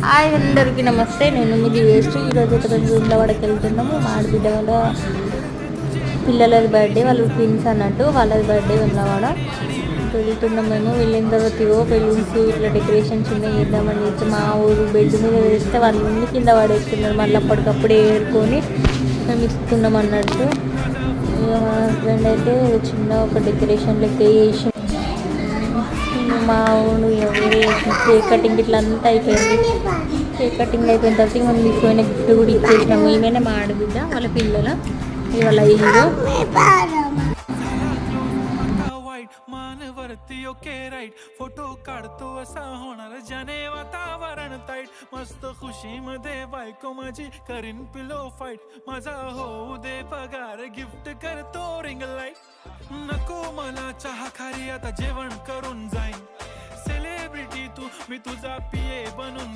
Hi అందరికీ నమస్తే. నేను మీ దివేష్. ఈరోజు అయితే మేము వేములవాడకి వెళ్తున్నాము. మా ఆడబిడ్డ వాళ్ళ పిల్లలది బర్త్డే, వాళ్ళు ట్విన్స్ అన్నట్టు, వాళ్ళది బర్త్డే వేములవాడ వెళ్తున్నాం. మేము వెళ్ళిన తర్వాత బెలూన్స్ ఇట్లా డెకరేషన్ చిన్న చేద్దామని చెప్పి మా ఊరు బెడ్ మీద వేస్తే వాళ్ళని కింద పడేస్తున్నారు. మళ్ళీ అప్పటికప్పుడు ఏరుకొని మేము ఇస్తున్నాం అన్నట్టు. మా హస్బెండ్ అయితే చిన్న ఒక డెకరేషన్ లెక్క చేసి మా ఊరు వేరే కేక్ కటింగ్ ఇట్లా అంతా అయిపోయింది. కేక్ కటింగ్ అయిపోయిన తర్వాత మనం తీసుకున్న గిఫ్ట్ కూడా ఇచ్చేసినాము. ఈమెనే మా ఆడబిడ్డ వాళ్ళ పిల్లల వాళ్ళ హీరో. वरती ओके राईट फोटो काढतो असा होणार ज्याने वातावरण ताईट मस्त खुशी मध्ये बायको माझी करीन पिलो फाईट माझा होऊ दे पगार गिफ्ट करतो रिंग लाईट नको मला चहा खारी आता जेवण करून जाईन सेलिब्रिटी तू मी तुझा पिये बनून